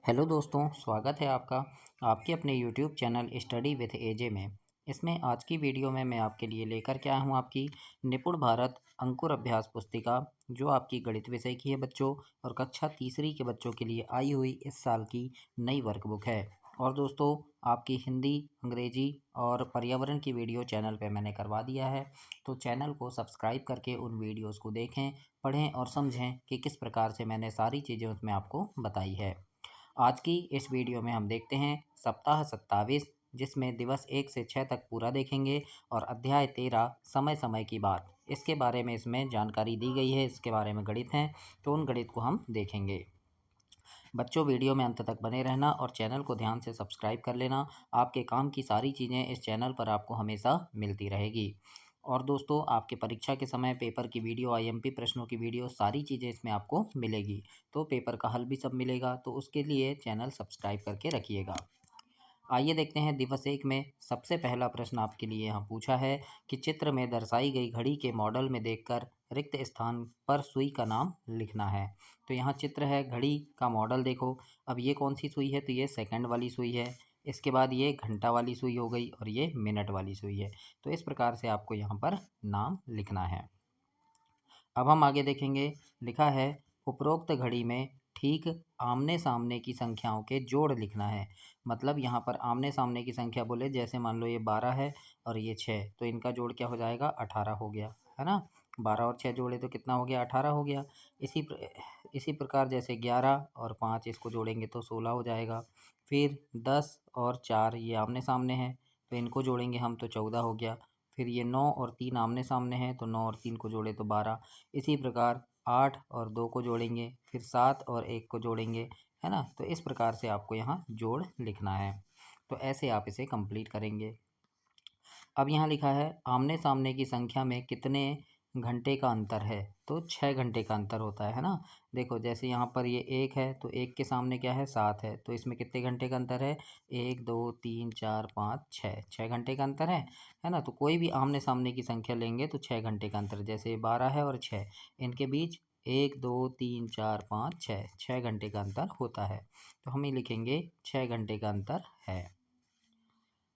Hello दोस्तों, स्वागत है आपका आपके अपने यूट्यूब चैनल स्टडी विथ एजे में। इसमें आज की वीडियो में मैं आपके लिए लेकर के आया हूँ आपकी निपुण भारत अंकुर अभ्यास पुस्तिका, जो आपकी गणित विषय की है बच्चों, और कक्षा तीसरी के बच्चों के लिए आई हुई इस साल की नई वर्कबुक है। और दोस्तों, आपकी हिंदी, अंग्रेजी और पर्यावरण की वीडियो चैनल पे मैंने करवा दिया है, तो चैनल को सब्सक्राइब करके उन वीडियोज़ को देखें, पढ़ें और समझें कि किस प्रकार से मैंने सारी चीज़ें उसमें आपको बताई है। आज की इस वीडियो में हम देखते हैं सप्ताह 27, जिसमें दिवस 1 से 6 तक पूरा देखेंगे, और अध्याय 13 समय समय की बात, इसके बारे में इसमें जानकारी दी गई है। इसके बारे में गणित हैं, तो उन गणित को हम देखेंगे। बच्चों, वीडियो में अंत तक बने रहना और चैनल को ध्यान से सब्सक्राइब कर लेना। आपके काम की सारी चीज़ें इस चैनल पर आपको हमेशा मिलती रहेगी। और दोस्तों, आपके परीक्षा के समय पेपर की वीडियो, आईएमपी प्रश्नों की वीडियो, सारी चीज़ें इसमें आपको मिलेगी। तो पेपर का हल भी सब मिलेगा, तो उसके लिए चैनल सब्सक्राइब करके रखिएगा। आइए देखते हैं दिवस 1 में सबसे पहला प्रश्न आपके लिए यहाँ पूछा है कि चित्र में दर्शाई गई घड़ी के मॉडल में देखकर रिक्त स्थान पर सुई का नाम लिखना है। तो यहाँ चित्र है, घड़ी का मॉडल देखो। अब ये कौन सी सुई है? तो ये सेकंड वाली सुई है। इसके बाद ये घंटा वाली सुई हो गई और ये मिनट वाली सुई है। तो इस प्रकार से आपको यहाँ पर नाम लिखना है। अब हम आगे देखेंगे। लिखा है उपरोक्त घड़ी में ठीक आमने सामने की संख्याओं के जोड़ लिखना है। मतलब यहाँ पर आमने सामने की संख्या बोले, जैसे मान लो ये 12 है और ये 6, तो इनका जोड़ क्या हो जाएगा? 18 हो गया, है ना। 12 और 6 जोड़े तो कितना हो गया? 18 हो गया। इसी प्रकार जैसे 11 और 5 इसको जोड़ेंगे तो 16 हो जाएगा। फिर 10 और 4 ये आमने सामने हैं, तो इनको जोड़ेंगे हम तो 14 हो गया। फिर ये 9 और 3 आमने सामने हैं, तो 9 और 3 को जोड़े तो 12। इसी प्रकार 8 और 2 को जोड़ेंगे, फिर 7 और 1 को जोड़ेंगे, है ना। तो इस प्रकार से आपको यहाँ जोड़ लिखना है। तो ऐसे आप इसे कंप्लीट करेंगे। अब यहाँ लिखा है आमने सामने की संख्या में कितने घंटे का अंतर है? तो 6 घंटे का अंतर होता है ना। देखो, जैसे यहाँ पर ये 1 है, तो 1 के सामने क्या है? 7 है, तो इसमें कितने घंटे का अंतर है? 1 2 3 4 5 6, 6 घंटे का अंतर है ना। तो कोई भी आमने सामने की संख्या लेंगे तो 6 घंटे का अंतर, जैसे 12 है और 6, इनके बीच 1 2 3 4 5 6, 6 घंटे का अंतर होता है। तो हम ये लिखेंगे 6 घंटे का अंतर है।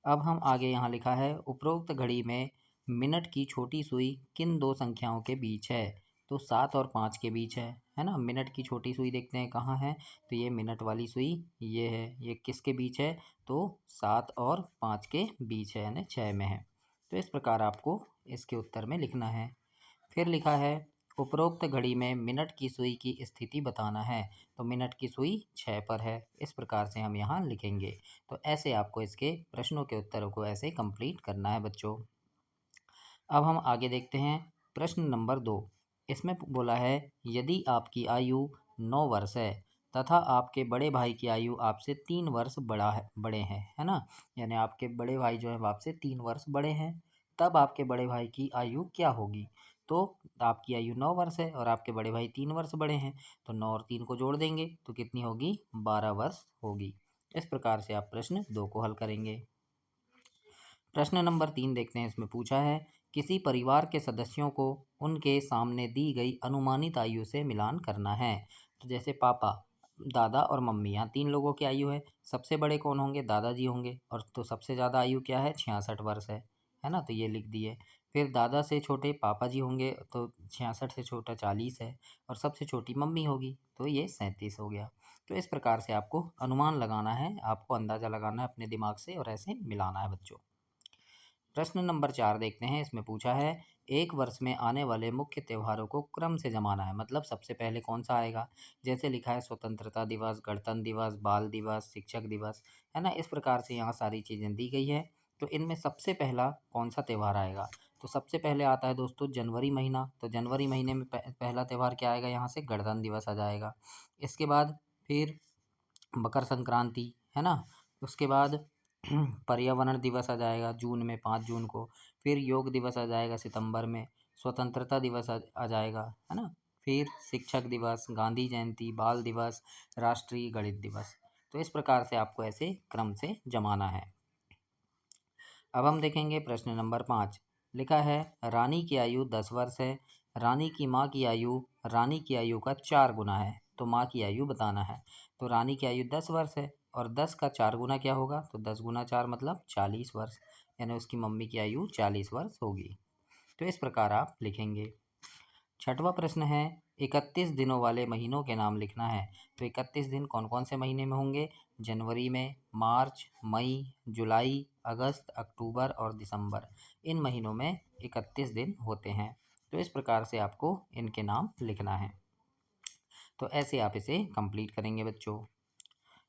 अब हम आगे यहाँ लिखा है उपरोक्त घड़ी में मिनट की छोटी सुई किन दो संख्याओं के बीच है? तो 7 और 5 के बीच है ना। मिनट की छोटी सुई देखते हैं कहाँ है, तो ये मिनट वाली सुई ये है। ये किसके बीच है? तो 7 और 5 के बीच है, यानी 6 में है। तो इस प्रकार आपको इसके उत्तर में लिखना है। फिर लिखा है उपरोक्त घड़ी में मिनट की सुई की स्थिति बताना है। तो मिनट की सुई 6 पर है। इस प्रकार से हम यहाँ लिखेंगे। तो ऐसे आपको इसके प्रश्नों के उत्तरों को ऐसे कंप्लीट करना है बच्चों। अब हम आगे देखते हैं प्रश्न नंबर 2। इसमें बोला है यदि आपकी आयु 9 वर्ष है तथा आपके बड़े भाई की आयु आपसे 3 वर्ष बड़े हैं, है ना। यानी आपके बड़े भाई जो है वो आपसे 3 वर्ष बड़े हैं, तब आपके बड़े भाई की आयु क्या होगी? तो आपकी आयु 9 वर्ष है और आपके बड़े भाई 3 वर्ष बड़े हैं, तो 9 और 3 को जोड़ देंगे तो कितनी होगी? 12 वर्ष होगी। इस प्रकार से आप प्रश्न 2 को हल करेंगे। प्रश्न नंबर 3 देखते हैं। इसमें पूछा है किसी परिवार के सदस्यों को उनके सामने दी गई अनुमानित आयु से मिलान करना है। तो जैसे पापा, दादा और मम्मी, यहाँ 3 लोगों की आयु है। सबसे बड़े कौन होंगे? दादाजी होंगे। और तो सबसे ज़्यादा आयु क्या है? 66 वर्ष है ना। तो ये लिख दिए। फिर दादा से छोटे पापा जी होंगे, तो 66 से छोटा 40 है। और सबसे छोटी मम्मी होगी, तो ये 37 हो गया। तो इस प्रकार से आपको अनुमान लगाना है, आपको अंदाज़ा लगाना है अपने दिमाग से, और ऐसे मिलाना है बच्चों। प्रश्न नंबर 4 देखते हैं। इसमें पूछा है एक वर्ष में आने वाले मुख्य त्योहारों को क्रम से जमाना है। मतलब सबसे पहले कौन सा आएगा? जैसे लिखा है स्वतंत्रता दिवस, गणतंत्र दिवस, बाल दिवस, शिक्षक दिवस, है ना। इस प्रकार से यहाँ सारी चीज़ें दी गई है। तो इनमें सबसे पहला कौन सा त्यौहार आएगा? तो सबसे पहले आता है दोस्तों जनवरी महीना। तो जनवरी महीने में पहला त्यौहार क्या आएगा? यहाँ से गणतंत्र दिवस आ जाएगा। इसके बाद फिर मकर संक्रांति, है ना। उसके बाद पर्यावरण दिवस आ जाएगा जून में, 5 जून को। फिर योग दिवस आ जाएगा सितंबर में। स्वतंत्रता दिवस आ जाएगा, है ना। फिर शिक्षक दिवस, गांधी जयंती, बाल दिवस, राष्ट्रीय गणित दिवस। तो इस प्रकार से आपको ऐसे क्रम से जमाना है। अब हम देखेंगे प्रश्न नंबर 5। लिखा है रानी की आयु 10 वर्ष है। रानी की माँ की आयु रानी की आयु का 4 गुना है। तो माँ की आयु बताना है। तो रानी की आयु 10 वर्ष है और 10 का 4 गुना क्या होगा, तो 10 गुना 4 मतलब 40 वर्ष, यानी उसकी मम्मी की आयु 40 वर्ष होगी। तो इस प्रकार आप लिखेंगे। छठवां प्रश्न है 31 दिनों वाले महीनों के नाम लिखना है। तो 31 दिन कौन कौन से महीने में होंगे, जनवरी में, मार्च, मई, जुलाई, अगस्त, अक्टूबर और दिसंबर, इन महीनों में 31 दिन होते हैं। तो इस प्रकार से आपको इनके नाम लिखना है। तो ऐसे आप इसे कंप्लीट करेंगे बच्चों।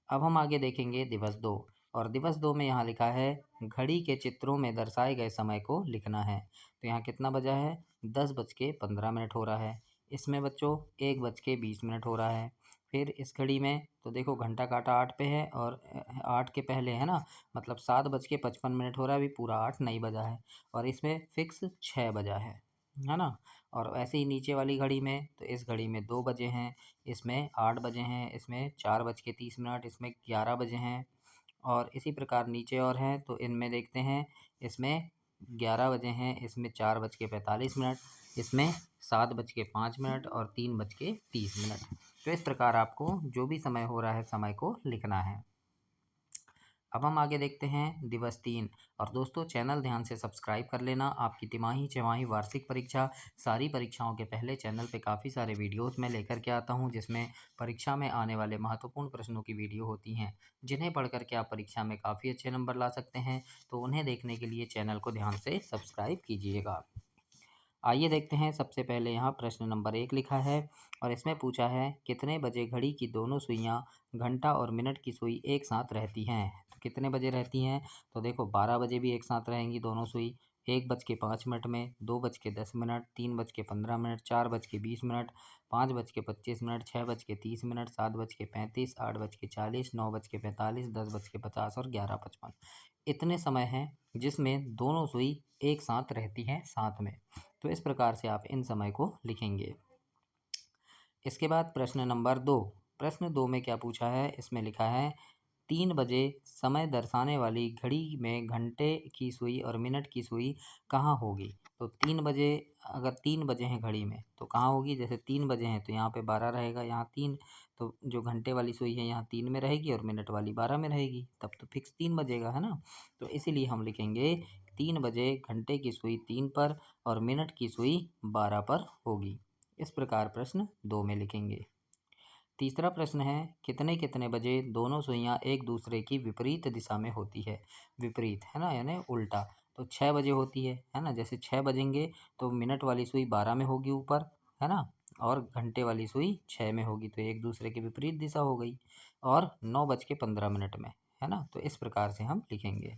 अब हम आगे देखेंगे दिवस 2, और दिवस 2 में यहाँ लिखा है घड़ी के चित्रों में दर्शाए गए समय को लिखना है। तो यहाँ कितना बजा है, 10:15 हो रहा है। इसमें बच्चों 1:20 हो रहा है। फिर इस घड़ी में तो देखो घंटा काटा 8 पे है और 8 के पहले है ना, मतलब 7:55 हो रहा है, अभी पूरा 8 नहीं बजा है। और इसमें फिक्स 6 बजा है ना। और ऐसे ही नीचे वाली घड़ी में, तो इस घड़ी में 2 बजे हैं, इसमें 8 बजे हैं, इसमें 4:30, इसमें 11 बजे हैं। और इसी प्रकार नीचे और हैं, तो इनमें देखते हैं, इसमें 11 बजे हैं, इसमें 4:45, इसमें 7:05 और 3:30। तो इस प्रकार आपको जो भी समय हो रहा है समय को लिखना है। अब हम आगे देखते हैं दिवस 3। और दोस्तों चैनल ध्यान से सब्सक्राइब कर लेना। आपकी तिमाही, छमाही, वार्षिक परीक्षा, सारी परीक्षाओं के पहले चैनल पे काफ़ी सारे वीडियोस मैं लेकर के आता हूं, जिसमें परीक्षा में आने वाले महत्वपूर्ण प्रश्नों की वीडियो होती हैं, जिन्हें पढ़ करके आप परीक्षा में काफ़ी अच्छे नंबर ला सकते हैं। तो उन्हें देखने के लिए चैनल को ध्यान से सब्सक्राइब कीजिएगा। आइए देखते हैं, सबसे पहले यहाँ प्रश्न नंबर 1 लिखा है और इसमें पूछा है कितने बजे घड़ी की दोनों सुइयाँ, घंटा और मिनट की सुई एक साथ रहती हैं। तो कितने बजे रहती हैं, तो देखो 12 बजे भी एक साथ रहेंगी दोनों सुई, 1:05 में, 2:10, 3:15, 4:20, 5:25, 6:30, 7:35, 8:40, 9:45, 10:50 और 11:55, इतने समय हैं जिसमें दोनों सुई एक साथ रहती हैं साथ में। तो इस प्रकार से आप इन समय को लिखेंगे। इसके बाद प्रश्न नंबर 2। प्रश्न 2 में क्या पूछा है, इसमें लिखा है 3 बजे समय दर्शाने वाली घड़ी में घंटे की सुई और मिनट की सुई कहाँ होगी। तो 3 बजे, अगर 3 बजे हैं घड़ी में तो कहाँ होगी, जैसे 3 बजे हैं तो यहाँ पे 12 रहेगा, यहाँ 3, तो जो घंटे वाली सुई है यहाँ 3 में रहेगी और मिनट वाली 12 में रहेगी, तब तो फिक्स 3 बजेगा है ना। तो इसीलिए हम लिखेंगे 3 बजे घंटे की सुई 3 पर और मिनट की सुई 12 पर होगी। इस प्रकार प्रश्न 2 में लिखेंगे। तीसरा प्रश्न है कितने कितने बजे दोनों सुइयां एक दूसरे की विपरीत दिशा में होती है। विपरीत है ना, यानी उल्टा। तो 6 बजे होती है ना, जैसे 6 बजेंगे तो मिनट वाली सुई 12 में होगी ऊपर, है ना, और घंटे वाली सुई 6 में होगी, तो एक दूसरे की विपरीत दिशा हो गई। और 9:15 में, है ना। तो इस प्रकार से हम लिखेंगे।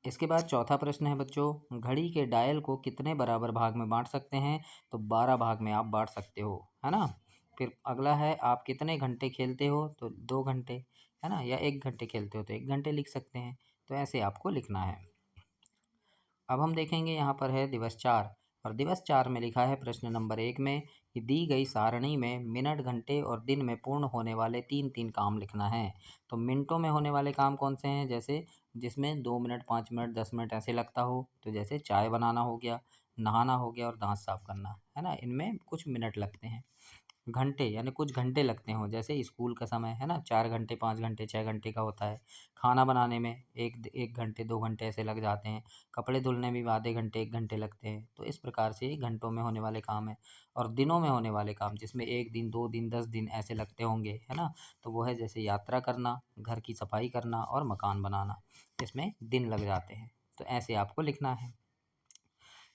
इसके बाद चौथा प्रश्न है बच्चों, घड़ी के डायल को कितने बराबर भाग में बांट सकते हैं। तो 12 भाग में आप बांट सकते हो, है ना। फिर अगला है आप कितने घंटे खेलते हो, तो 2 घंटे, है ना, या 1 घंटे खेलते हो तो 1 घंटे लिख सकते हैं। तो ऐसे आपको लिखना है। अब हम देखेंगे यहाँ पर है दिवस 4, और दिवस 4 में लिखा है प्रश्न नंबर 1 में कि दी गई सारणी में मिनट, घंटे और दिन में पूर्ण होने वाले 3-3 काम लिखना है। तो मिनटों में होने वाले काम कौन से हैं, जैसे जिसमें 2 मिनट, 5 मिनट, 10 मिनट ऐसे लगता हो, तो जैसे चाय बनाना हो गया, नहाना हो गया और दांत साफ करना, है ना, इनमें कुछ मिनट लगते हैं। घंटे यानी कुछ घंटे लगते हों, जैसे स्कूल का समय है ना, 4 घंटे, 5 घंटे, 6 घंटे का होता है। खाना बनाने में 1 घंटे, 2 घंटे ऐसे लग जाते हैं। कपड़े धुलने में भी आधे घंटे, 1 घंटे लगते हैं। तो इस प्रकार से घंटों में होने वाले काम हैं। और दिनों में होने वाले काम जिसमें 1 दिन, 2 दिन, 10 दिन ऐसे लगते होंगे, है ना, तो वो है जैसे यात्रा करना, घर की सफाई करना और मकान बनाना, इसमें दिन लग जाते हैं। तो ऐसे आपको लिखना है।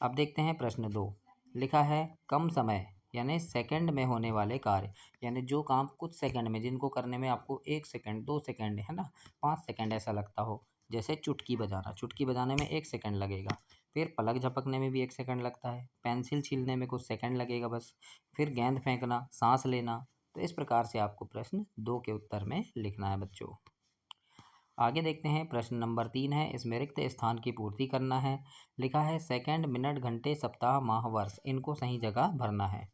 अब देखते हैं प्रश्न 2। लिखा है कम समय यानी सेकंड में होने वाले कार्य, यानी जो काम कुछ सेकंड में, जिनको करने में आपको 1 सेकंड, 2 सेकंड, है ना, 5 सेकंड ऐसा लगता हो। जैसे चुटकी बजाना, चुटकी बजाने में 1 सेकंड लगेगा। फिर पलक झपकने में भी 1 सेकंड लगता है। पेंसिल छीलने में कुछ सेकंड लगेगा बस। फिर गेंद फेंकना, सांस लेना। तो इस प्रकार से आपको प्रश्न 2 के उत्तर में लिखना है बच्चों। आगे देखते हैं प्रश्न नंबर 3 है, इसमें रिक्त स्थान की पूर्ति करना है। लिखा है सेकंड, मिनट, घंटे, सप्ताह, माह, वर्ष, इनको सही जगह भरना है।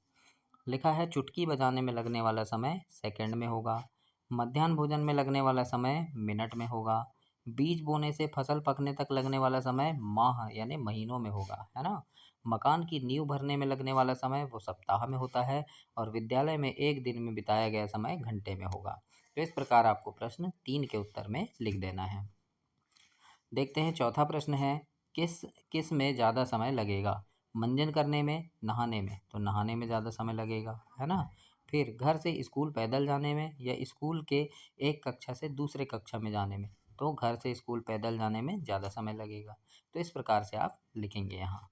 लिखा है चुटकी बजाने में लगने वाला समय सेकंड में होगा। मध्याह्न भोजन में लगने वाला समय मिनट में होगा। बीज बोने से फसल पकने तक लगने वाला समय माह यानी महीनों में होगा, है ना। मकान की नींव भरने में लगने वाला समय वो सप्ताह में होता है और विद्यालय में एक दिन में बिताया गया समय घंटे में होगा। तो इस प्रकार आपको प्रश्न 3 के उत्तर में लिख देना है। देखते हैं चौथा प्रश्न है, किस किस में ज़्यादा समय लगेगा? मंजन करने में, नहाने में? तो नहाने में ज़्यादा समय लगेगा, है ना? फिर घर से स्कूल पैदल जाने में या स्कूल के एक कक्षा से दूसरे कक्षा में जाने में? तो घर से स्कूल पैदल जाने में ज़्यादा समय लगेगा। तो इस प्रकार से आप लिखेंगे यहाँ।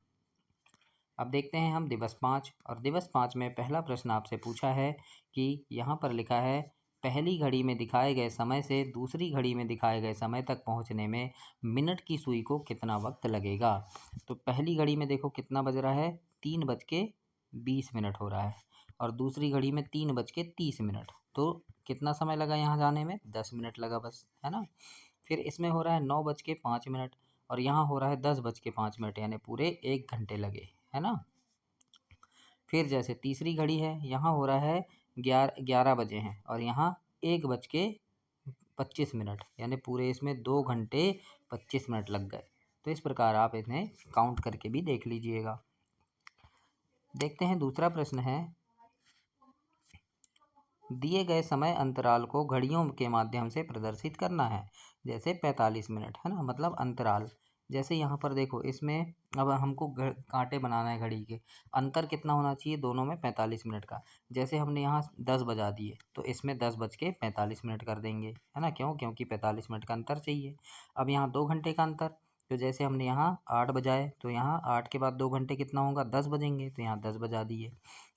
अब देखते हैं हम दिवस 5 और दिवस 5 में पहला प्रश्न आपसे पूछा है कि यहाँ पर लिखा है, पहली घड़ी में दिखाए गए समय से दूसरी घड़ी में दिखाए गए समय तक पहुँचने में मिनट की सुई को कितना वक्त लगेगा? तो पहली घड़ी में देखो कितना बज रहा है, 3:20 हो रहा है और दूसरी घड़ी में 3:30। तो कितना समय लगा यहाँ जाने में? 10 मिनट लगा बस, है ना? फिर इसमें हो रहा है 9:05 और यहाँ हो रहा है 10:05, यानी पूरे 1 घंटे लगे, है ना? फिर जैसे तीसरी घड़ी है, यहाँ हो रहा है 11 बजे हैं और यहाँ 1:25, यानी पूरे इसमें 2 घंटे 25 मिनट लग गए। तो इस प्रकार आप इन्हें काउंट करके भी देख लीजिएगा। देखते हैं दूसरा प्रश्न है, दिए गए समय अंतराल को घड़ियों के माध्यम से प्रदर्शित करना है। जैसे 45 मिनट, है ना, मतलब अंतराल। जैसे यहाँ पर देखो, इसमें अब हमको कांटे बनाना है घड़ी के, अंतर कितना होना चाहिए दोनों में? 45 मिनट का। जैसे हमने यहाँ 10 बजा दिए तो इसमें 10:45 कर देंगे, है ना? क्यों? क्योंकि 45 मिनट का अंतर चाहिए। अब यहाँ 2 घंटे का अंतर, तो जैसे हमने यहाँ 8 बजाए तो यहाँ 8 के बाद 2 घंटे कितना होगा? 10 बजेंगे, तो यहाँ 10 बजा दिए।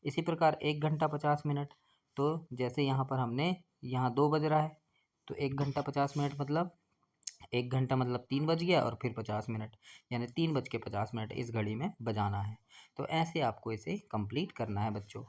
इसी प्रकार 1 घंटा 50 मिनट, तो जैसे यहाँ पर हमने यहाँ 2 बज रहा है तो 1 घंटा 50 मतलब 1 घंटा मतलब 3 बज गया और फिर 50 मिनट, यानी 3:50 इस घड़ी में बजाना है। तो ऐसे आपको इसे कंप्लीट करना है बच्चों।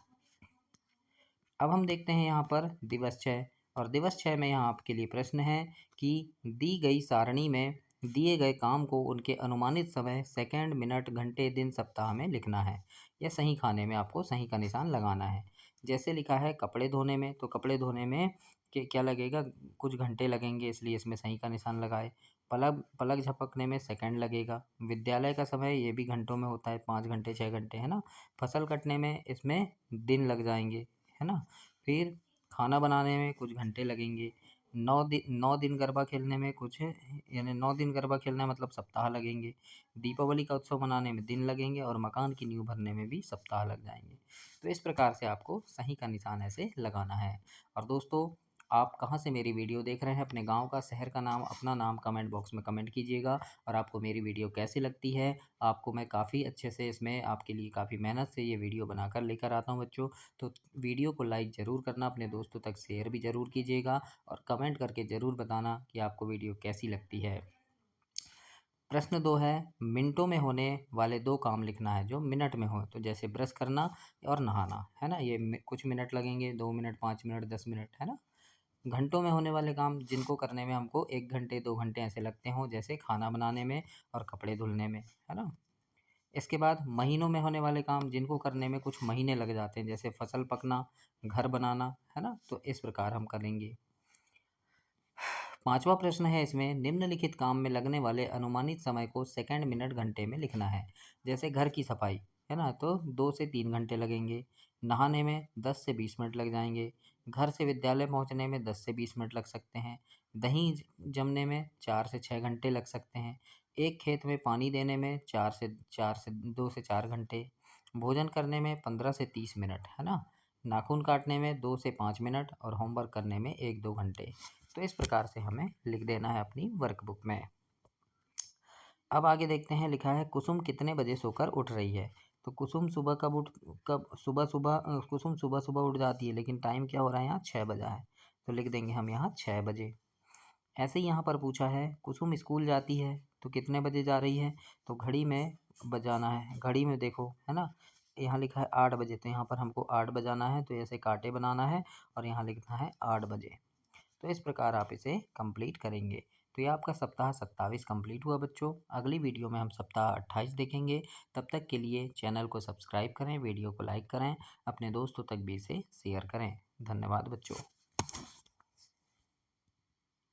अब हम देखते हैं यहाँ पर दिवस 6 और दिवस 6 में यहाँ आपके लिए प्रश्न है कि दी गई सारणी में दिए गए काम को उनके अनुमानित समय सेकंड, मिनट, घंटे, दिन, सप्ताह में लिखना है। या सही खाने में आपको सही का निशान लगाना है। जैसे लिखा है कपड़े धोने में, तो कपड़े धोने में क्या लगेगा? कुछ घंटे लगेंगे, इसलिए इसमें सही का निशान लगाए। पलक पलक झपकने में सेकंड लगेगा। विद्यालय का समय ये भी घंटों में होता है, 5 घंटे 6 घंटे, है ना? फसल कटने में इसमें दिन लग जाएंगे, है ना? फिर खाना बनाने में कुछ घंटे लगेंगे। 9 दिन गरबा खेलने में कुछ, यानी 9 दिन गरबा खेलना मतलब सप्ताह लगेंगे। दीपावली का उत्सव मनाने में दिन लगेंगे और मकान की नींव भरने में भी सप्ताह लग जाएंगे। तो इस प्रकार से आपको सही का निशान ऐसे लगाना है। और दोस्तों, आप कहाँ से मेरी वीडियो देख रहे हैं, अपने गांव का, शहर का नाम, अपना नाम कमेंट बॉक्स में कमेंट कीजिएगा। और आपको मेरी वीडियो कैसी लगती है, आपको मैं काफ़ी अच्छे से इसमें आपके लिए काफ़ी मेहनत से ये वीडियो बनाकर लेकर आता हूँ बच्चों। तो वीडियो को लाइक ज़रूर करना, अपने दोस्तों तक शेयर भी ज़रूर कीजिएगा और कमेंट करके ज़रूर बताना कि आपको वीडियो कैसी लगती है। प्रश्न 2 है, मिनटों में होने वाले 2 काम लिखना है जो मिनट में हो। तो जैसे ब्रश करना और नहाना, है ना? ये कुछ मिनट लगेंगे, 2 मिनट, 5 मिनट, 10 मिनट, है ना? घंटों में होने वाले काम जिनको करने में हमको 1 घंटे 2 घंटे ऐसे लगते हों, जैसे खाना बनाने में और कपड़े धुलने में, है ना? इसके बाद महीनों में होने वाले काम जिनको करने में कुछ महीने लग जाते हैं, जैसे फसल पकना, घर बनाना, है ना? तो इस प्रकार हम करेंगे। 5वां प्रश्न है इसमें, निम्नलिखित काम में लगने वाले अनुमानित समय को सेकंड, मिनट, घंटे में लिखना है। जैसे घर की सफाई, है ना? तो 2 से 3 घंटे लगेंगे। नहाने में 10 से 20 मिनट लग जाएंगे। घर से विद्यालय पहुंचने में 10 से 20 मिनट लग सकते हैं। दही जमने में 4 से 6 घंटे लग सकते हैं। एक खेत में पानी देने में 2 से 4 घंटे। भोजन करने में 15 से 30 मिनट, है ना? नाखून काटने में 2 से 5 मिनट और होमवर्क करने में 1-2 घंटे। तो इस प्रकार से हमें लिख देना है अपनी वर्कबुक में। अब आगे देखते हैं, लिखा है कुसुम कितने बजे सोकर उठ रही है। तो कुसुम सुबह कब सुबह सुबह कुसुम सुबह सुबह उठ जाती है, लेकिन टाइम क्या हो रहा है यहाँ? 6 बजा है, तो लिख देंगे हम यहाँ 6 बजे। ऐसे ही यहाँ पर पूछा है कुसुम स्कूल जाती है तो कितने बजे जा रही है? तो घड़ी में बजाना है, घड़ी में देखो, है ना? यहाँ लिखा है 8 बजे, तो यहाँ पर हमको 8 बजाना है, तो ऐसे कांटे बनाना है और यहाँ लिखना है 8 बजे। तो इस प्रकार आप इसे कंप्लीट करेंगे। तो ये आपका सप्ताह 27 कंप्लीट हुआ बच्चों। अगली वीडियो में हम सप्ताह 28 देखेंगे। तब तक के लिए चैनल को सब्सक्राइब करें, वीडियो को लाइक करें, अपने दोस्तों तक भी इसे शेयर करें। धन्यवाद बच्चों।